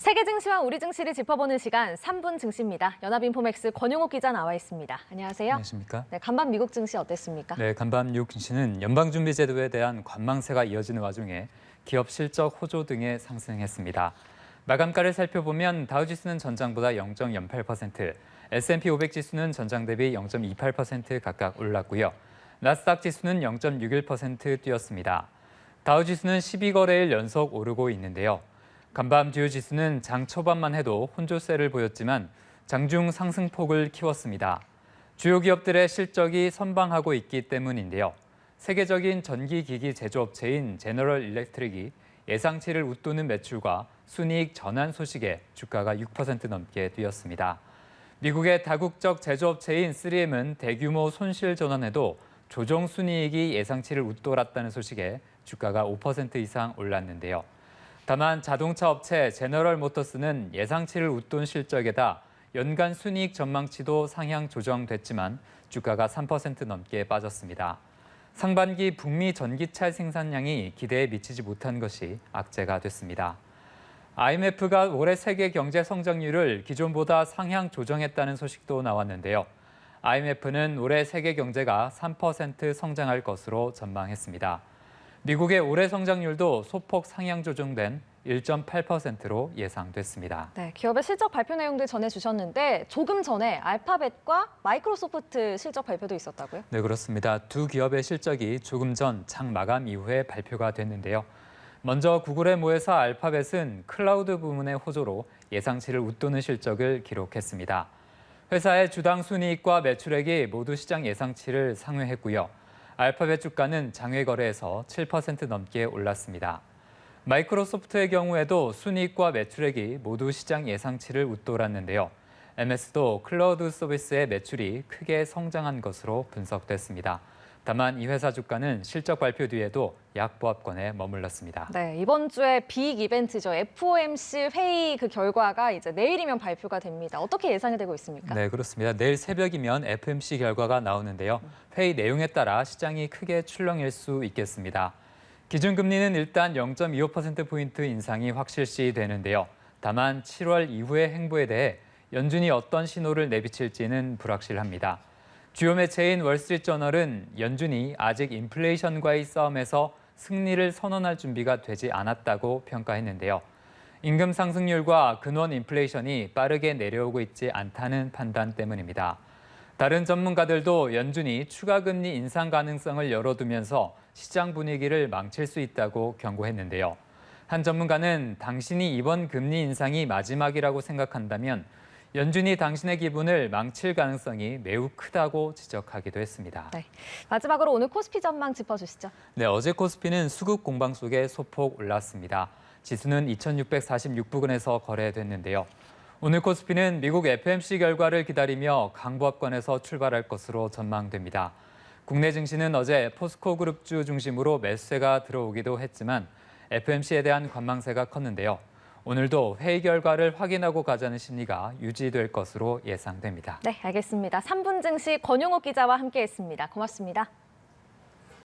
세계 증시와 우리 증시를 짚어보는 시간 3분 증시입니다. 연합인포맥스 권용욱 기자 나와 있습니다. 안녕하세요. 안녕하십니까? 네, 간밤 미국 증시 어땠습니까? 네, 간밤 미국 증시는 연방준비제도에 대한 관망세가 이어지는 와중에 기업 실적 호조 등에 상승했습니다. 마감가를 살펴보면 다우지수는 전장보다 0.08%, S&P 500 지수는 전장 대비 0.28% 각각 올랐고요. 나스닥 지수는 0.61% 뛰었습니다. 다우지수는 12거래일 연속 오르고 있는데요. 간밤 주요 지수는 장 초반만 해도 혼조세를 보였지만 장중 상승폭을 키웠습니다. 주요 기업들의 실적이 선방하고 있기 때문인데요. 세계적인 전기기기 제조업체인 제너럴 일렉트릭이 예상치를 웃도는 매출과 순이익 전환 소식에 주가가 6% 넘게 뛰었습니다. 미국의 다국적 제조업체인 3M은 대규모 손실 전환에도 조정 순이익이 예상치를 웃돌았다는 소식에 주가가 5% 이상 올랐는데요. 다만 자동차 업체 제너럴 모터스는 예상치를 웃돈 실적에다 연간 순이익 전망치도 상향 조정됐지만 주가가 3% 넘게 빠졌습니다. 상반기 북미 전기차 생산량이 기대에 미치지 못한 것이 악재가 됐습니다. IMF가 올해 세계 경제 성장률을 기존보다 상향 조정했다는 소식도 나왔는데요. IMF는 올해 세계 경제가 3% 성장할 것으로 전망했습니다. 미국의 올해 성장률도 소폭 상향 조정된 1.8%로 예상됐습니다. 네, 기업의 실적 발표 내용들 전해주셨는데 조금 전에 알파벳과 마이크로소프트 실적 발표도 있었다고요? 네, 그렇습니다. 두 기업의 실적이 조금 전 장 마감 이후에 발표가 됐는데요. 먼저 구글의 모회사 알파벳은 클라우드 부문의 호조로 예상치를 웃도는 실적을 기록했습니다. 회사의 주당 순이익과 매출액이 모두 시장 예상치를 상회했고요. 알파벳 주가는 장외 거래에서 7% 넘게 올랐습니다. 마이크로소프트의 경우에도 순이익과 매출액이 모두 시장 예상치를 웃돌았는데요. MS도 클라우드 서비스의 매출이 크게 성장한 것으로 분석됐습니다. 다만 이 회사 주가는 실적 발표 뒤에도 약보합권에 머물렀습니다. 네, 이번 주에 빅 이벤트죠. FOMC 회의 그 결과가 이제 내일이면 발표가 됩니다. 어떻게 예상이 되고 있습니까? 네, 그렇습니다. 내일 새벽이면 FOMC 결과가 나오는데요. 회의 내용에 따라 시장이 크게 출렁일 수 있겠습니다. 기준금리는 일단 0.25%포인트 인상이 확실시 되는데요. 다만 7월 이후의 행보에 대해 연준이 어떤 신호를 내비칠지는 불확실합니다. 주요 매체인 월스트리트저널은 연준이 아직 인플레이션과의 싸움에서 승리를 선언할 준비가 되지 않았다고 평가했는데요. 임금 상승률과 근원 인플레이션이 빠르게 내려오고 있지 않다는 판단 때문입니다. 다른 전문가들도 연준이 추가 금리 인상 가능성을 열어두면서 시장 분위기를 망칠 수 있다고 경고했는데요. 한 전문가는 당신이 이번 금리 인상이 마지막이라고 생각한다면 연준이 당신의 기분을 망칠 가능성이 매우 크다고 지적하기도 했습니다. 네, 마지막으로 오늘 코스피 전망 짚어주시죠. 네, 어제 코스피는 수급 공방 속에 소폭 올랐습니다. 지수는 2,646부근에서 거래됐는데요. 오늘 코스피는 미국 FOMC 결과를 기다리며 강보합권에서 출발할 것으로 전망됩니다. 국내 증시는 어제 포스코 그룹주 중심으로 매수세가 들어오기도 했지만 FOMC에 대한 관망세가 컸는데요. 오늘도 회의 결과를 확인하고 가자는 심리가 유지될 것으로 예상됩니다. 네, 알겠습니다. 3분 증시 권용욱 기자와 함께했습니다. 고맙습니다.